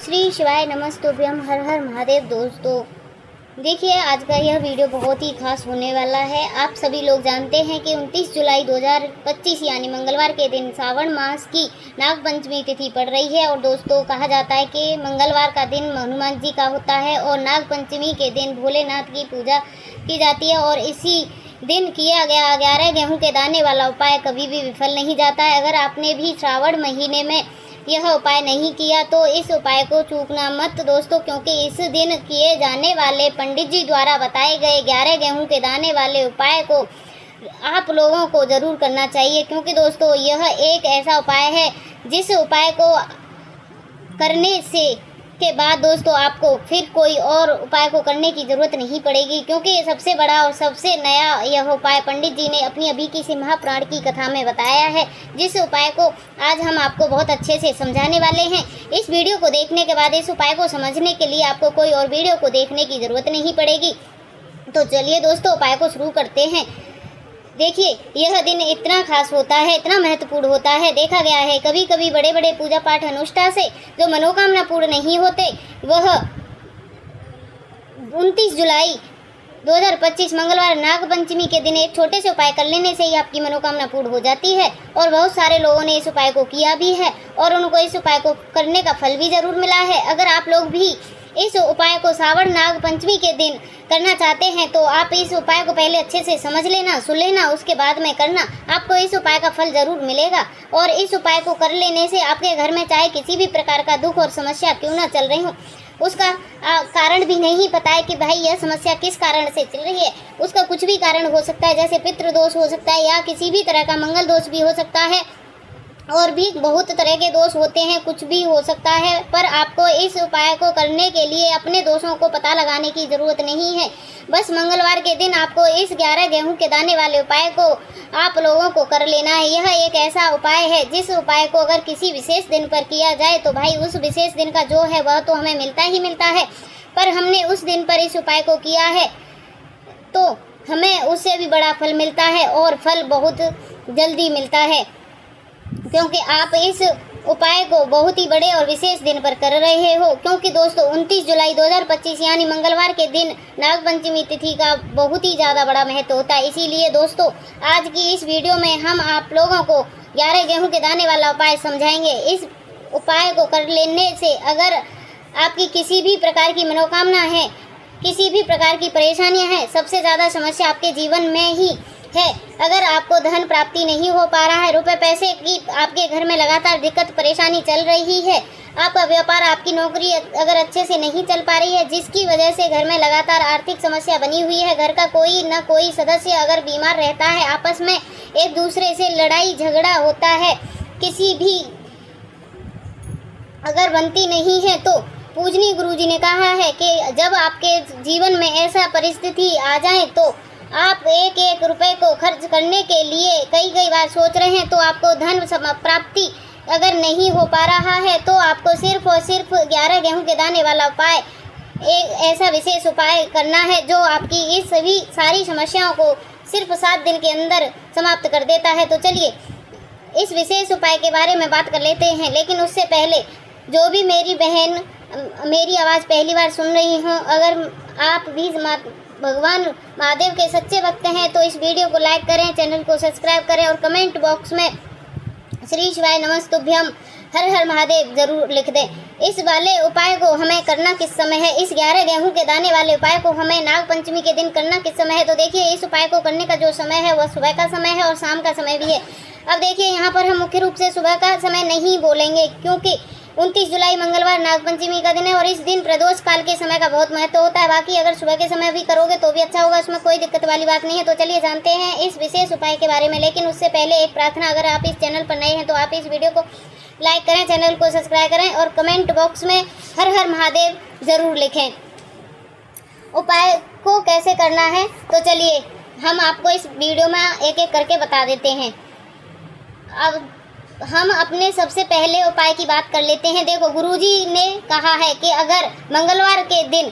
श्री शिवाय नमस्तुभ्यम, हर हर महादेव। दोस्तों देखिए, आज का यह वीडियो बहुत ही खास होने वाला है। आप सभी लोग जानते हैं कि 29 जुलाई 2025 यानी मंगलवार के दिन सावन मास की नागपंचमी तिथि पड़ रही है। और दोस्तों, कहा जाता है कि मंगलवार का दिन हनुमान जी का होता है और नागपंचमी के दिन भोलेनाथ की पूजा की जाती है। और इसी दिन किया गया 11 गेहूं के दाने वाला उपाय कभी भी विफल नहीं जाता है। अगर आपने भी श्रावण महीने में यह उपाय नहीं किया तो इस उपाय को चूकना मत दोस्तों, क्योंकि इस दिन किए जाने वाले पंडित जी द्वारा बताए गए 11 गेहूं के दाने वाले उपाय को आप लोगों को ज़रूर करना चाहिए। क्योंकि दोस्तों, यह एक ऐसा उपाय है जिस उपाय को करने से के बाद दोस्तों आपको फिर कोई और उपाय को करने की ज़रूरत नहीं पड़ेगी, क्योंकि ये सबसे बड़ा और सबसे नया यह उपाय पंडित जी ने अपनी अभी की सी महाप्राण की कथा में बताया है, जिस उपाय को आज हम आपको बहुत अच्छे से समझाने वाले हैं। इस वीडियो को देखने के बाद इस उपाय को समझने के लिए आपको कोई और वीडियो को देखने की ज़रूरत नहीं पड़ेगी। तो चलिए दोस्तों, उपाय को शुरू करते हैं। देखिए, यह दिन इतना खास होता है, इतना महत्वपूर्ण होता है। देखा गया है कभी कभी बड़े बड़े पूजा पाठ अनुष्ठान से जो मनोकामना पूर्ण नहीं होते, वह 29 जुलाई 2025 मंगलवार नागपंचमी के दिन एक छोटे से उपाय कर लेने से ही आपकी मनोकामना पूर्ण हो जाती है। और बहुत सारे लोगों ने इस उपाय को किया भी है और उनको इस उपाय को करने का फल भी ज़रूर मिला है। अगर आप लोग भी इस उपाय को श्रावण नाग पंचमी के दिन करना चाहते हैं तो आप इस उपाय को पहले अच्छे से समझ लेना, सुन लेना, उसके बाद में करना। आपको इस उपाय का फल ज़रूर मिलेगा। और इस उपाय को कर लेने से आपके घर में चाहे किसी भी प्रकार का दुख और समस्या क्यों ना चल रही हो, उसका कारण भी नहीं पता है कि भाई यह समस्या किस कारण से चल रही है। उसका कुछ भी कारण हो सकता है, जैसे पितृ दोष हो सकता है या किसी भी तरह का मंगल दोष भी हो सकता है, और भी बहुत तरह के दोष होते हैं, कुछ भी हो सकता है। पर आपको इस उपाय को करने के लिए अपने दोषों को पता लगाने की ज़रूरत नहीं है। बस मंगलवार के दिन आपको इस 11 गेहूं के दाने वाले उपाय को आप लोगों को कर लेना है। यह एक ऐसा उपाय है जिस उपाय को अगर किसी विशेष दिन पर किया जाए तो भाई उस विशेष दिन का जो है वह तो हमें मिलता ही मिलता है। पर हमने उस दिन पर इस उपाय को किया है तो हमें उससे भी बड़ा फल मिलता है, और फल बहुत जल्दी मिलता है, क्योंकि आप इस उपाय को बहुत ही बड़े और विशेष दिन पर कर रहे हो। क्योंकि दोस्तों 29 जुलाई 2025 यानी मंगलवार के दिन नागपंचमी तिथि का बहुत ही ज़्यादा बड़ा महत्व होता है। इसीलिए दोस्तों, आज की इस वीडियो में हम आप लोगों को 11 गेहूं के दाने वाला उपाय समझाएंगे। इस उपाय को कर लेने से अगर आपकी किसी भी प्रकार की मनोकामना है, किसी भी प्रकार की परेशानियाँ हैं, सबसे ज़्यादा समस्या आपके जीवन में ही है। अगर आपको धन प्राप्ति नहीं हो पा रहा है, रुपए पैसे की आपके घर में लगातार दिक्कत परेशानी चल रही है, आपका व्यापार, आपकी नौकरी अगर अच्छे से नहीं चल पा रही है, जिसकी वजह से घर में लगातार आर्थिक समस्या बनी हुई है, घर का कोई न कोई सदस्य अगर बीमार रहता है, आपस में एक दूसरे से लड़ाई झगड़ा होता है, किसी भी अगर बनती नहीं है, तो पूजनी गुरुजी ने कहा है कि जब आपके जीवन में ऐसा परिस्थिति आ जाए तो आप एक एक रुपए को खर्च करने के लिए कई बार सोच रहे हैं, तो आपको धन प्राप्ति अगर नहीं हो पा रहा है तो आपको सिर्फ और सिर्फ 11 गेहूं के दाने वाला उपाय, एक ऐसा विशेष उपाय करना है जो आपकी इस सभी सारी समस्याओं को सिर्फ 7 दिन के अंदर समाप्त कर देता है। तो चलिए इस विशेष उपाय के बारे में बात कर लेते हैं। लेकिन उससे पहले जो भी मेरी बहन मेरी आवाज़ पहली बार सुन रही हों, अगर आप भी भगवान महादेव के सच्चे भक्त हैं तो इस वीडियो को लाइक करें, चैनल को सब्सक्राइब करें और कमेंट बॉक्स में श्री शिवाय नमस्तुभ्यम, हर हर महादेव ज़रूर लिख दें। इस वाले उपाय को हमें करना किस समय है, इस 11 गेहूं के दाने वाले उपाय को हमें नागपंचमी के दिन करना किस समय है, तो देखिए इस उपाय को करने का जो समय है वह सुबह का समय है और शाम का समय भी है। अब देखिए, यहाँ पर हम मुख्य रूप से सुबह का समय नहीं बोलेंगे, क्योंकि 29 जुलाई मंगलवार नागपंचमी का दिन है और इस दिन प्रदोष काल के समय का बहुत महत्व होता है। बाकी अगर सुबह के समय भी करोगे तो भी अच्छा होगा, उसमें कोई दिक्कत वाली बात नहीं है। तो चलिए जानते हैं इस विशेष उपाय के बारे में। लेकिन उससे पहले एक प्रार्थना, अगर आप इस चैनल पर नए हैं तो आप इस वीडियो को लाइक करें, चैनल को सब्सक्राइब करें और कमेंट बॉक्स में हर हर महादेव ज़रूर लिखें। उपाय को कैसे करना है तो चलिए हम आपको इस वीडियो में एक एक करके बता देते हैं। अब हम अपने सबसे पहले उपाय की बात कर लेते हैं। देखो, गुरुजी ने कहा है कि अगर मंगलवार के दिन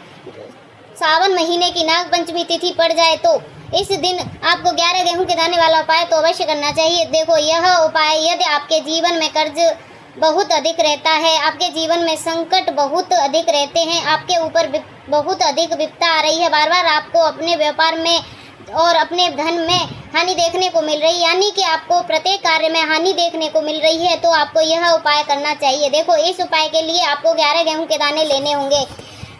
सावन महीने की नागपंचमी तिथि पड़ जाए तो इस दिन आपको 11 गेहूं के दाने वाला उपाय तो अवश्य करना चाहिए। देखो, यह उपाय यदि आपके जीवन में कर्ज बहुत अधिक रहता है, आपके जीवन में संकट बहुत अधिक रहते हैं, आपके ऊपर बहुत अधिक विपदा आ रही है, बार बार आपको अपने व्यापार में और अपने धन में हानि देखने को मिल रही है, यानी कि आपको प्रत्येक कार्य में हानि देखने को मिल रही है। तो आपको यह उपाय करना चाहिए। देखो, इस उपाय के लिए आपको 11 गेहूं के दाने लेने होंगे,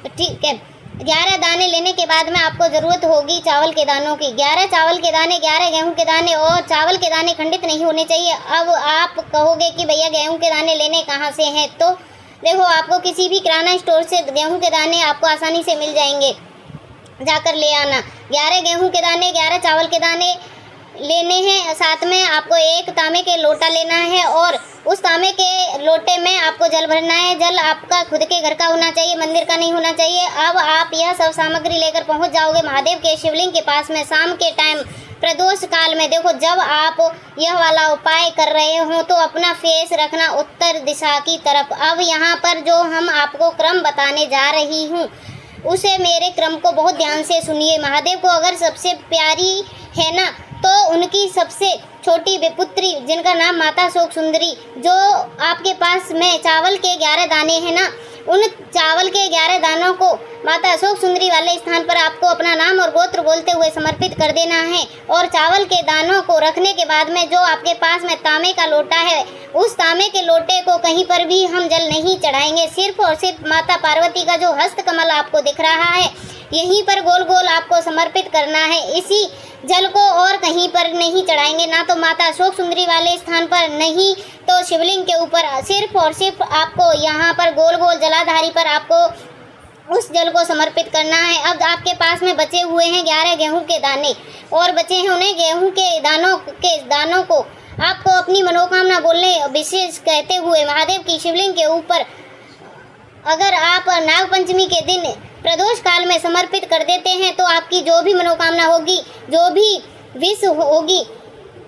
ठीक है। 11 दाने लेने के बाद में आपको ज़रूरत होगी चावल के दानों की। 11 चावल के दाने, 11 गेहूं के दाने, और चावल के दाने खंडित नहीं होने चाहिए। अब आप कहोगे कि भैया गेहूं के दाने लेने कहाँ से हैं, तो देखो, आपको किसी भी किराना स्टोर से गेहूं के दाने आपको आसानी से मिल जाएंगे, जाकर ले आना। 11 गेहूं के दाने, 11 चावल के दाने लेने हैं। साथ में आपको एक तांबे के लोटा लेना है, और उस तांबे के लोटे में आपको जल भरना है। जल आपका खुद के घर का होना चाहिए, मंदिर का नहीं होना चाहिए। अब आप यह सब सामग्री लेकर पहुंच जाओगे महादेव के शिवलिंग के पास में शाम के टाइम प्रदोष काल में। देखो, जब आप यह वाला उपाय कर रहे हो तो अपना फेस रखना उत्तर दिशा की तरफ। अब यहाँ पर जो हम आपको क्रम बताने जा रही हूँ, उसे मेरे क्रम को बहुत ध्यान से सुनिए। महादेव को अगर सबसे प्यारी है ना, तो उनकी सबसे छोटी बेपुत्री, जिनका नाम माता शोक सुंदरी, जो आपके पास में चावल के 11 दाने हैं ना, उन चावल के 11 दानों को माता अशोक सुंदरी वाले स्थान पर आपको अपना नाम और गोत्र बोलते हुए समर्पित कर देना है। और चावल के दानों को रखने के बाद में जो आपके पास में तांबे का लोटा है, उस तांबे के लोटे को कहीं पर भी हम जल नहीं चढ़ाएंगे। सिर्फ और सिर्फ माता पार्वती का जो हस्त कमल आपको दिख रहा है, यहीं पर गोल गोल आपको समर्पित करना है। इसी जल को और कहीं पर नहीं चढ़ाएंगे, ना तो माता अशोक सुंदरी वाले स्थान पर, नहीं तो शिवलिंग के ऊपर। सिर्फ और सिर्फ आपको यहाँ पर गोल गोल जलाधारी पर आपको उस जल को समर्पित करना है। अब आपके पास में बचे हुए हैं 11 गेहूं के दाने, और बचे हैं उन्हें गेहूं के दानों को आपको अपनी मनोकामना बोलने विशेष कहते हुए महादेव की शिवलिंग के ऊपर, अगर आप नागपंचमी के दिन प्रदोष काल में समर्पित कर देते हैं तो आपकी जो भी मनोकामना होगी, जो भी विश होगी,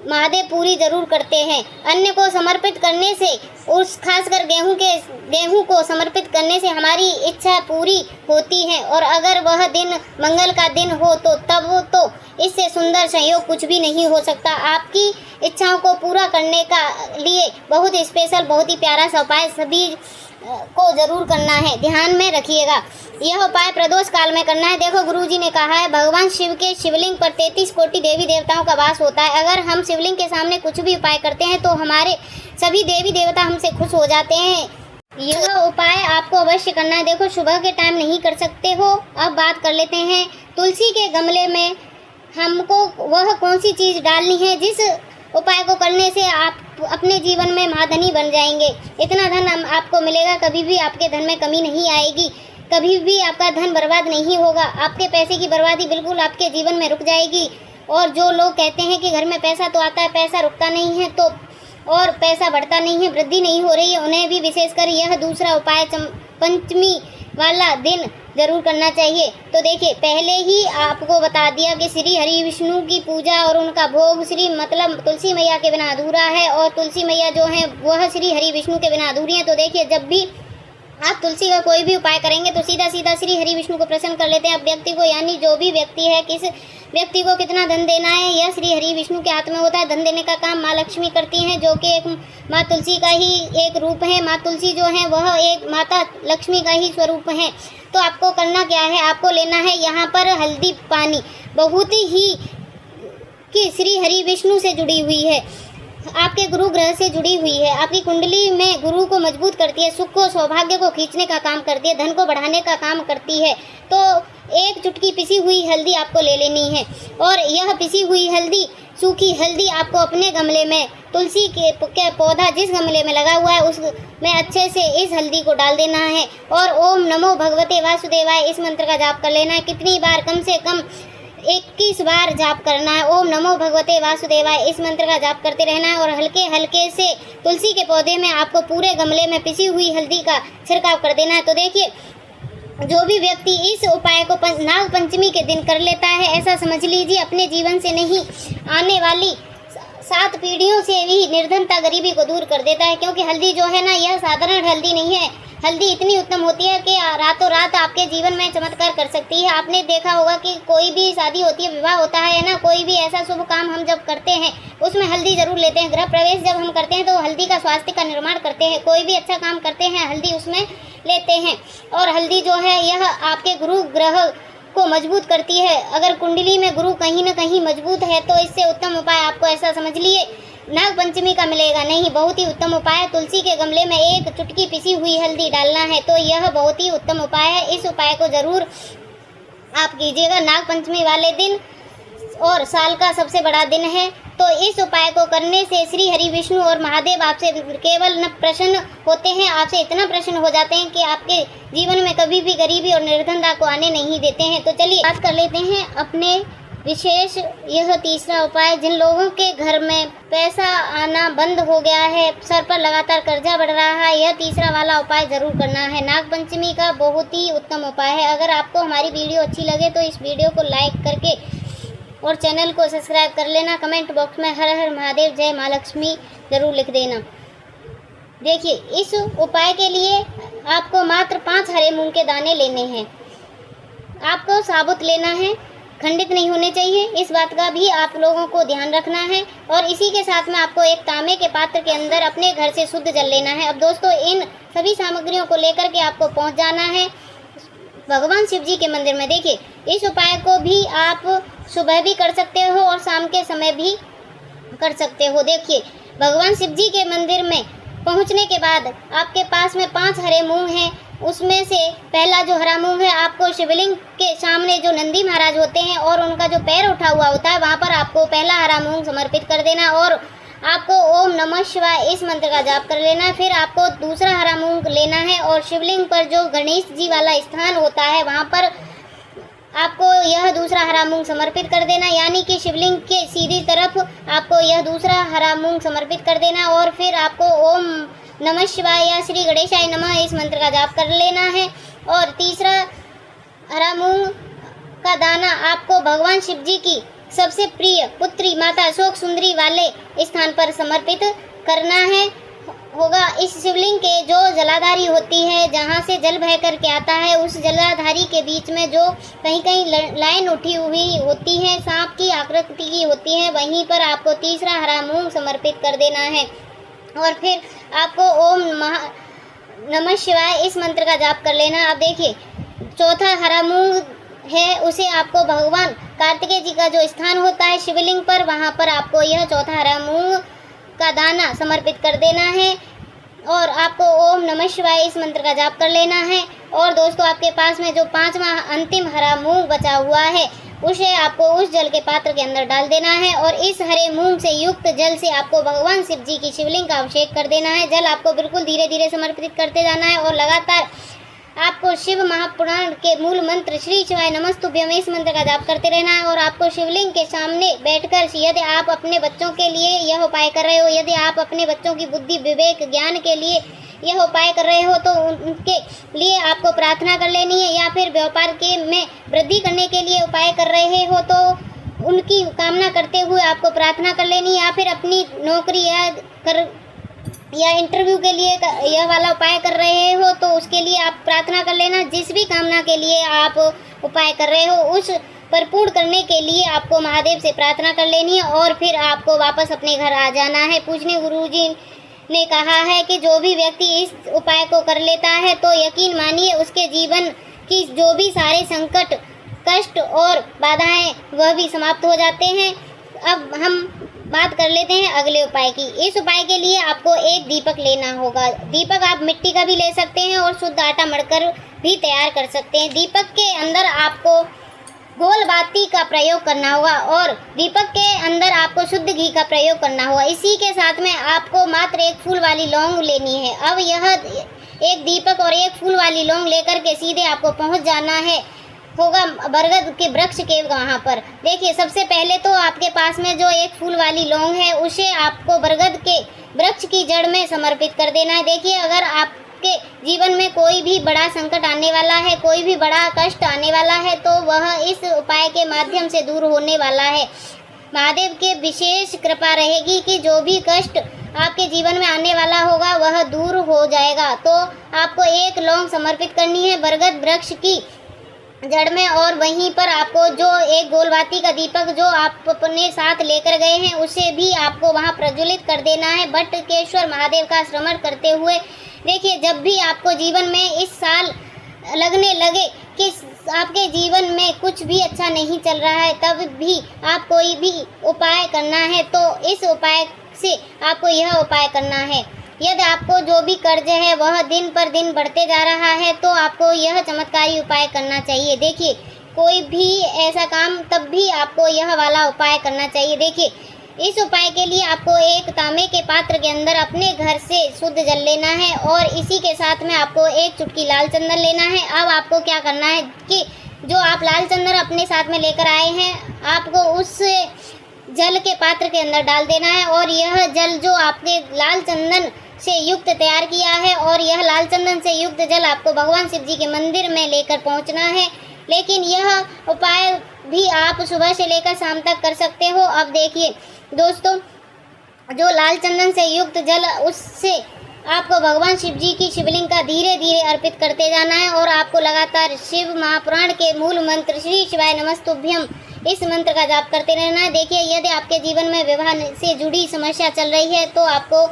महादेव पूरी जरूर करते हैं। अन्य को समर्पित करने से, उस खासकर गेहूं को समर्पित करने से हमारी इच्छा पूरी होती है। और अगर वह दिन मंगल का दिन हो तो तब तो इससे सुंदर संयोग कुछ भी नहीं हो सकता। आपकी इच्छाओं को पूरा करने का लिए बहुत स्पेशल, बहुत ही प्यारा सा उपाय सभी को जरूर करना है, ध्यान में रखिएगा। यह उपाय प्रदोष काल में करना है। देखो, गुरुजी ने कहा है, भगवान शिव के शिवलिंग पर 33 कोटि देवी देवताओं का वास होता है। अगर हम शिवलिंग के सामने कुछ भी उपाय करते हैं तो हमारे सभी देवी देवता हमसे खुश हो जाते हैं। यह उपाय आपको अवश्य करना है। देखो, सुबह के टाइम नहीं कर सकते हो। अब बात कर लेते हैं, तुलसी के गमले में हमको वह कौन सी चीज़ डालनी है जिस उपाय को करने से आप अपने जीवन में महाधनी बन जाएंगे। इतना धन आपको मिलेगा, कभी भी आपके धन में कमी नहीं आएगी, कभी भी आपका धन बर्बाद नहीं होगा। आपके पैसे की बर्बादी बिल्कुल आपके जीवन में रुक जाएगी। और जो लोग कहते हैं कि घर में पैसा तो आता है, पैसा रुकता नहीं है, तो और पैसा बढ़ता नहीं है, वृद्धि नहीं हो रही है, उन्हें भी विशेषकर यह दूसरा उपाय पंचमी वाला दिन जरूर करना चाहिए। तो देखिए, पहले ही आपको बता दिया कि श्री हरि विष्णु की पूजा और उनका भोग श्री मतलब तुलसी मैया के बिना अधूरा है, और तुलसी मैया जो है वह श्री हरि विष्णु के बिना अधूरी है। तो देखिए, जब भी आप तुलसी का कोई भी उपाय करेंगे तो सीधा सीधा श्री हरि विष्णु को प्रसन्न कर लेते हैं। अब व्यक्ति को, यानी जो भी व्यक्ति है, किस व्यक्ति को कितना धन देना है, यह श्री हरि विष्णु के हाथ में होता है। धन देने का काम माँ लक्ष्मी करती हैं, जो कि एक माँ तुलसी का ही एक रूप है। माँ तुलसी जो है वह एक माता लक्ष्मी का ही स्वरूप है। तो आपको करना क्या है, आपको लेना है यहाँ पर हल्दी पानी, बहुत ही कि श्री हरि विष्णु से जुड़ी हुई है, आपके गुरु ग्रह से जुड़ी हुई है, आपकी कुंडली में गुरु को मजबूत करती है, सुख को, सौभाग्य को खींचने का काम करती है, धन को बढ़ाने का काम करती है। तो एक चुटकी पिसी हुई हल्दी आपको ले लेनी है, और यह पिसी हुई हल्दी, सूखी हल्दी आपको अपने गमले में, तुलसी के पौधा जिस गमले में लगा हुआ है उसमें अच्छे से इस हल्दी को डाल देना है, और ओम नमो भगवते वासुदेवाय इस मंत्र का जाप कर लेना है। कितनी बार, कम से कम 21 बार जाप करना है। ओम नमो भगवते वासुदेवाय इस मंत्र का जाप करते रहना है, और हल्के हल्के से तुलसी के पौधे में आपको पूरे गमले में पिसी हुई हल्दी का छिड़काव कर देना है। तो देखिए, जो भी व्यक्ति इस उपाय को नाग पंचमी के दिन कर लेता है, ऐसा समझ लीजिए अपने जीवन से नहीं, आने वाली 7 पीढ़ियों से भी निर्धनता, गरीबी को दूर कर देता है। क्योंकि हल्दी जो है ना, यह साधारण हल्दी नहीं है। हल्दी इतनी उत्तम होती है कि रातों रात आपके जीवन में चमत्कार कर सकती है। आपने देखा होगा कि कोई भी शादी होती है, विवाह होता है ना, कोई भी ऐसा शुभ काम हम जब करते हैं उसमें हल्दी जरूर लेते हैं। गृह प्रवेश जब हम करते हैं तो हल्दी का स्वास्थ्य का निर्माण करते हैं। कोई भी अच्छा काम करते हैं हल्दी उसमें लेते हैं। और हल्दी जो है यह आपके गुरु ग्रह को मजबूत करती है। अगर कुंडली में गुरु कहीं ना कहीं मजबूत है तो इससे उत्तम उपाय आपको ऐसा समझ लिए नाग पंचमी का मिलेगा नहीं। बहुत ही उत्तम उपाय, तुलसी के गमले में एक चुटकी पिसी हुई हल्दी डालना है, तो यह बहुत ही उत्तम उपाय है। इस उपाय को जरूर आप कीजिएगा नाग पंचमी वाले दिन, और साल का सबसे बड़ा दिन है। तो इस उपाय को करने से श्री हरि विष्णु और महादेव आपसे केवल न प्रसन्न होते हैं, आपसे इतना प्रसन्न हो जाते हैं कि आपके जीवन में कभी भी गरीबी और निर्धनता को आने नहीं देते हैं। तो चलिए बात कर लेते हैं अपने विशेष यह तीसरा उपाय। जिन लोगों के घर में पैसा आना बंद हो गया है, सर पर लगातार कर्जा बढ़ रहा है, यह तीसरा वाला उपाय जरूर करना है। नाग पंचमी का बहुत ही उत्तम उपाय है। अगर आपको हमारी वीडियो अच्छी लगे तो इस वीडियो को लाइक करके और चैनल को सब्सक्राइब कर लेना। कमेंट बॉक्स में हर हर महादेव जय माँ लक्ष्मी जरूर लिख देना। देखिए, इस उपाय के लिए आपको मात्र 5 हरे मूंग के दाने लेने हैं। आपको साबुत लेना है, खंडित नहीं होने चाहिए। इस बात का भी आप लोगों को ध्यान रखना है। और इसी के साथ में आपको एक तांबे के पात्र के अंदर अपने घर से शुद्ध जल लेना है। अब दोस्तों, इन सभी सामग्रियों को लेकर के आपको पहुंच जाना है भगवान शिव जी के मंदिर में। देखिए, इस उपाय को भी आप सुबह भी कर सकते हो और शाम के समय भी कर सकते हो। देखिए, भगवान शिव जी के मंदिर में पहुंचने के बाद आपके पास में 5 हरे मूंग हैं। उसमें से पहला जो हरा मूंग है, आपको शिवलिंग के सामने जो नंदी महाराज होते हैं और उनका जो पैर उठा हुआ होता है वहाँ पर आपको पहला हरा मूंग समर्पित कर देना और आपको ओम नमः शिवाय इस मंत्र का जाप कर लेना है। फिर आपको दूसरा हरा मूंग लेना है और शिवलिंग पर जो गणेश जी वाला स्थान होता है वहाँ पर आपको यह दूसरा हरा मूंग समर्पित कर देना, यानी कि शिवलिंग के सीधी तरफ आपको यह दूसरा हरा मूंग समर्पित कर देना। और फिर आपको ओम नमः शिवाय या श्री गणेशाय नमः इस मंत्र का जाप कर लेना है। और तीसरा हरा मूंग का दाना आपको भगवान शिव जी की सबसे प्रिय पुत्री माता शोक सुंदरी वाले स्थान पर समर्पित करना है होगा। इस शिवलिंग के जो जलाधारी होती है, जहाँ से जल बह करके आता है, उस जलाधारी के बीच में जो कहीं कहीं लाइन उठी हुई होती है, सांप की आकृति की होती है, वहीं पर आपको तीसरा हरा मूंग समर्पित कर देना है। और फिर आपको ओम नमः शिवाय इस मंत्र का जाप कर लेना। अब देखिए, चौथा हरा मूंग है, उसे आपको भगवान कार्तिकेय जी का जो स्थान होता है शिवलिंग पर, वहाँ पर आपको यह चौथा हरा मूंग का दाना समर्पित कर देना है और आपको ओम नमः शिवाय इस मंत्र का जाप कर लेना है। और दोस्तों, आपके पास में जो 5वां अंतिम हरा मूंग बचा हुआ है उसे आपको उस जल के पात्र के अंदर डाल देना है और इस हरे मूंग से युक्त जल से आपको भगवान शिव जी की शिवलिंग का अभिषेक कर देना है। जल आपको बिल्कुल धीरे धीरे समर्पित करते जाना है और लगातार आपको शिव महापुराण के मूल मंत्र श्री शिवाय नमस्तुभ्यम इस मंत्र का जाप करते रहना है। और आपको शिवलिंग के सामने बैठकर, यदि आप अपने बच्चों के लिए यह उपाय कर रहे हो, यदि आप अपने बच्चों की बुद्धि विवेक ज्ञान के लिए यह उपाय कर रहे हो, तो उनके लिए आपको प्रार्थना कर लेनी है। या फिर व्यापार के में वृद्धि करने के लिए उपाय कर रहे हो तो उनकी कामना करते हुए आपको प्रार्थना कर लेनी है। या फिर अपनी नौकरी या इंटरव्यू के लिए यह वाला उपाय कर रहे हो तो उसके लिए आप प्रार्थना कर लेना। जिस भी कामना के लिए आप उपाय कर रहे हो उस पर पूर्ण करने के लिए आपको महादेव से प्रार्थना कर लेनी है और फिर आपको वापस अपने घर आ जाना है। पूजनीय गुरुजी ने कहा है कि जो भी व्यक्ति इस उपाय को कर लेता है तो यकीन मानिए उसके जीवन की जो भी सारे संकट, कष्ट और बाधाएं वह भी समाप्त हो जाते हैं। अब हम बात कर लेते हैं अगले उपाय की। इस उपाय के लिए आपको एक दीपक लेना होगा। दीपक आप मिट्टी का भी ले सकते हैं और शुद्ध आटा मढ़कर भी तैयार कर सकते हैं। दीपक के अंदर आपको गोल बाती का प्रयोग करना होगा और दीपक के अंदर आपको शुद्ध घी का प्रयोग करना होगा। इसी के साथ में आपको मात्र एक फूल वाली लौंग लेनी है। अब यह एक दीपक और एक फूल वाली लौंग लेकर के सीधे आपको पहुंच जाना है होगा बरगद के वृक्ष के वहाँ पर। देखिए, सबसे पहले तो आपके पास में जो एक फूल वाली लौंग है उसे आपको बरगद के वृक्ष की जड़ में समर्पित कर देना है। देखिए, अगर आपके जीवन में कोई भी बड़ा संकट आने वाला है, कोई भी बड़ा कष्ट आने वाला है तो वह इस उपाय के माध्यम से दूर होने वाला है। महादेव के विशेष कृपा रहेगी कि जो भी कष्ट आपके जीवन में आने वाला होगा वह दूर हो जाएगा। तो आपको एक लौंग समर्पित करनी है बरगद वृक्ष की जड़ में, और वहीं पर आपको जो एक गोलबाती का दीपक जो आप अपने साथ लेकर गए हैं उसे भी आपको वहां प्रज्वलित कर देना है बटकेश्वर महादेव का स्मरण करते हुए। देखिए, जब भी आपको जीवन में इस साल लगने लगे कि आपके जीवन में कुछ भी अच्छा नहीं चल रहा है, तब भी आप कोई भी उपाय करना है तो इस उपाय से आपको यह उपाय करना है। यदि आपको जो भी कर्ज है वह दिन पर दिन बढ़ते जा रहा है तो आपको यह चमत्कारी उपाय करना चाहिए। देखिए, कोई भी ऐसा काम तब भी आपको यह वाला उपाय करना चाहिए। देखिए, इस उपाय के लिए आपको एक तांबे के पात्र के अंदर अपने घर से शुद्ध जल लेना है और इसी के साथ में आपको एक चुटकी लाल चंदन लेना है। अब आपको क्या करना है कि जो आप लाल चंदन अपने साथ में लेकर आए हैं आपको उस जल के पात्र के अंदर डाल देना है, और यह जल जो आपने लाल चंदन से युक्त तैयार किया है और यह लाल चंदन से युक्त जल आपको भगवान शिव जी के मंदिर में लेकर पहुंचना है। लेकिन यह उपाय भी आप सुबह से लेकर शाम तक कर सकते हो। अब देखिए दोस्तों, जो लाल चंदन से युक्त जल उससे आपको भगवान शिव जी की शिवलिंग का धीरे धीरे अर्पित करते जाना है और आपको लगातार शिव महापुराण के मूल मंत्र श्री शिवाय नमस्तुभ्यम इस मंत्र का जाप करते रहना है। देखिए, यदि आपके जीवन में विवाह से जुड़ी समस्या चल रही है तो आपको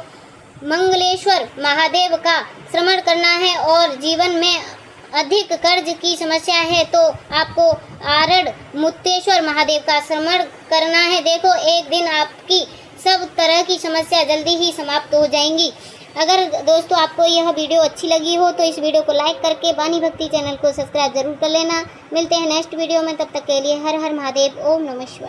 मंगलेश्वर महादेव का स्मरण करना है, और जीवन में अधिक कर्ज की समस्या है तो आपको आरड़ मुक्तेश्वर महादेव का स्मरण करना है। देखो, एक दिन आपकी सब तरह की समस्या जल्दी ही समाप्त हो जाएंगी। अगर दोस्तों आपको यह वीडियो अच्छी लगी हो तो इस वीडियो को लाइक करके वाणी भक्ति चैनल को सब्सक्राइब जरूर कर लेना। मिलते हैं नेक्स्ट वीडियो में, तब तक के लिए हर हर महादेव, ओम नमः शिवाय।